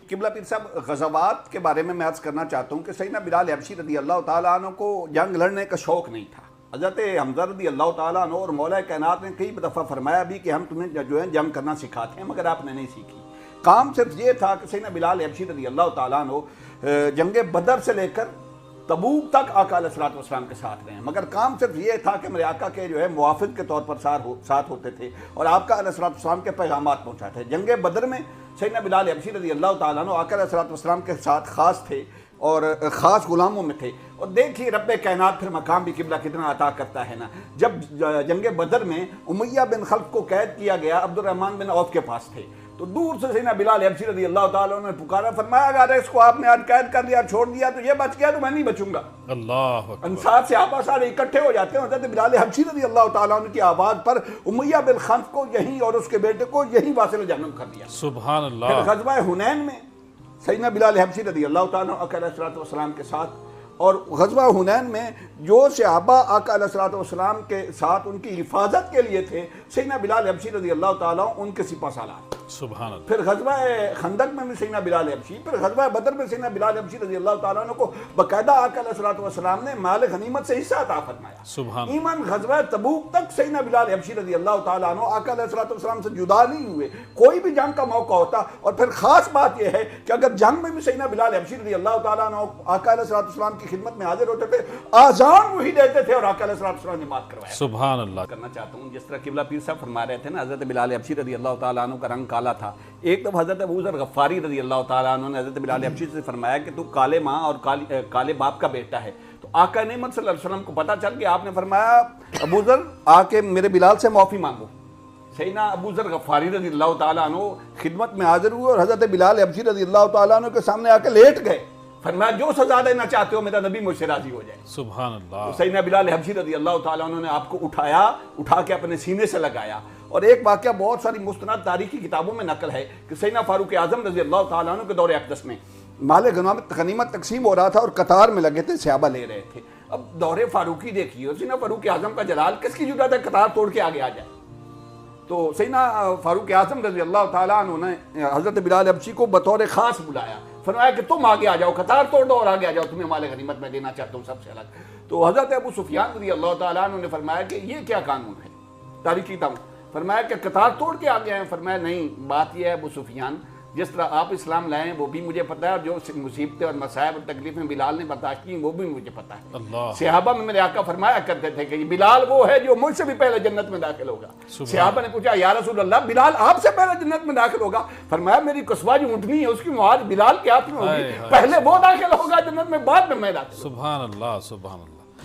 قبلہ پیر صاحب، غزوات کے بارے میں عرض کرنا چاہتا ہوں کہ سیدنا بلال حبشی رضی اللہ تعالیٰ عنہ کو جنگ لڑنے کا شوق نہیں تھا۔ حضرت حمزہ رضی اللہ تعالیٰ عنہ اور مولا کائنات نے کئی دفعہ فرمایا بھی کہ ہم تمہیں جو ہے جنگ کرنا سکھاتے ہیں، مگر آپ نے نہیں سیکھی۔ کام صرف یہ تھا کہ سیدنا بلال حبشی رضی اللہ تعالیٰ عنہ جنگ بدر سے لے کر تبوک تک آقا علیہ الصلوۃ والسلام کے ساتھ رہے ہیں، مگر کام صرف یہ تھا کہ میرے آقا کے جو ہے موافق کے طور پر ساتھ ہوتے تھے اور آپ کا علیہ الصلوۃ والسلام کے پیغامات پہنچاتے تھے۔ جنگ بدر میں سیدنا بلال حبشی رضی اللہ تعالیٰ عنہ آقا علیہ الصلوۃ والسلام کے ساتھ خاص تھے اور خاص غلاموں میں تھے۔ اور دیکھیے رب کائنات پھر مقام بھی قبلہ کتنا عطا کرتا ہے نا۔ جب جنگ بدر میں امیہ بن خلف کو قید کیا گیا، عبد الرحمن بن عوف کے پاس تھے، تو دور سے سیدنا بلال حبشی رضی اللہ تعالیٰ عنہ نے پکارا، فرمایا اگر اس کو آپ نے آج قید کر لیا، چھوڑ دیا تو یہ بچ گیا تو میں نہیں بچوں گا۔ اللہ انصار صحابہ سارے اکٹھے ہو جاتے ہیں، حضرت بلال حبشی رضی اللہ تعالیٰ عنہ کی آواز پر امیہ بن خلف کو یہیں اور اس کے بیٹے کو یہیں واصل جہنم کر دیا۔ سبحان اللہ۔ پھر غزوہ حنین میں سیدنا بلال حبشی رضی اللہ تعالیٰ عنہ آقا علیہ الصلوۃ والسلام کے ساتھ، اور غزوہ حنین میں جو صحابہ آقا علیہ الصلوۃ والسلام کے ساتھ ان کی حفاظت کے لیے تھے، سیدنا بلال حبشی رضی اللہ تعالیٰ عنہ ان کے سپہ سالار۔ سبحان اللہ۔ پھر غزوہ خندق میں بھی سیدنا بلال حبشی، پھر غزوہ بدر میں سیدنا بلال حبشی رضی اللہ تعالیٰ عنہ کو باقاعدہ آقا علیہ الصلوۃ والسلام نے مال غنیمت سے حصہ عطا فرمایا۔ سبحان ایمن غزوہ تبوک تک سیدنا بلال حبشی رضی اللہ تعالیٰ عنہ آقا علیہ الصلوۃ والسلام سے جدا نہیں ہوئے، کوئی بھی جنگ کا موقع ہوتا۔ اور پھر خاص بات یہ ہے کہ اگر جنگ میں بھی سیدنا بلال حبشی رضی اللہ تعالیٰ عنہ آقا علیہ الصلوۃ والسلام کی خدمت میں حاضر ہوتے تھے، آذان وہی دیتے تھے اور آقا علیہ الصلوۃ والسلام نے بات کروایا۔ سبحان اللہ۔ کرنا چاہتا ہوں جس طرح قبلہ پیر صاحب فرما رہے تھے نا، حضرت بلال حبشی رضی اللہ تعالیٰ عنہ کا رنگ کالا تھا۔ ایک دفعہ حضرت ابو ذر غفاری رضی اللہ تعالیٰ عنہ نے حضرت بلال حبشی سے فرمایا کہ تو کالے ماں اور کالے باپ کا بیٹا ہے۔ تو آقا نعمت صلی اللہ علیہ وسلم کو پتہ چل گیا، آپ نے فرمایا ابو ذر آ کے میرے بلال سے معافی مانگو۔ سیدنا ابو ذر غفاری رضی اللہ تعالیٰ عنہ خدمت میں حاضر ہوئے اور حضرت بلال حبشی رضی اللہ تعالیٰ عنہ کے سامنے آ کے لیٹ گئے، فرمایا جو سزا دینا چاہتے ہو میرا نبی مجھ سے راضی ہو جائے۔ سبحان اللہ۔ سیدنا بلال حبشی رضی اللہ تعالیٰ عنہ نے آپ کو اٹھا کے اپنے سینے سے لگایا۔ اور ایک واقعہ بہت ساری مستند تاریخی کتابوں میں نقل ہے کہ سیدنا فاروق اعظم رضی اللہ تعالیٰ عنہ کے دور اقدس میں مال غنیمت تقسیم ہو رہا تھا اور قطار میں لگے تھے، صحابہ لے رہے تھے۔ اب دور فاروقی دیکھیے، سیدنا فاروق اعظم کا جلال کس کی جرات ہے قطار توڑ کے آگے آ جائے؟ تو سیدنا فاروق اعظم رضی اللہ تعالیٰ عنہ نے حضرت بلال حبشی کو بطور خاص بلایا، فرمایا کہ تم آگے آ جاؤ، قطار توڑ دو اور آگے آ جاؤ، تمہیں مال غنیمت میں دینا چاہتا ہوں سب سے الگ۔ تو حضرت ابو سفیان رضی اللہ تعالیٰ عنہ نے فرمایا کہ یہ کیا قانون ہے تاریخی تم؟ فرمایا کہ قطار توڑ کے آگے آئے؟ فرمایا نہیں، بات یہ ہے ابو سفیان، جس طرح آپ اسلام لائیں وہ بھی مجھے پتہ ہے، اور جو مصیبتیں اور مصائب اور تکلیفیں بلال نے برداشت کی وہ بھی مجھے پتہ ہے۔ اللہ۔ صحابہ میں میرے آقا فرمایا کرتے تھے کہ بلال وہ ہے جو مجھ سے بھی پہلے جنت میں داخل ہوگا۔ صحابہ نے پوچھا یا رسول اللہ بلال آپ سے پہلے جنت میں داخل ہوگا؟ فرمایا میری قصوہ جو اونٹنی ہے اس کی معاد بلال کے ہاتھ میں ہوگی، پہلے وہ داخل ہوگا جنت میں، بعد میں داخل۔ سبحان اللہ۔ سبحان اللہ۔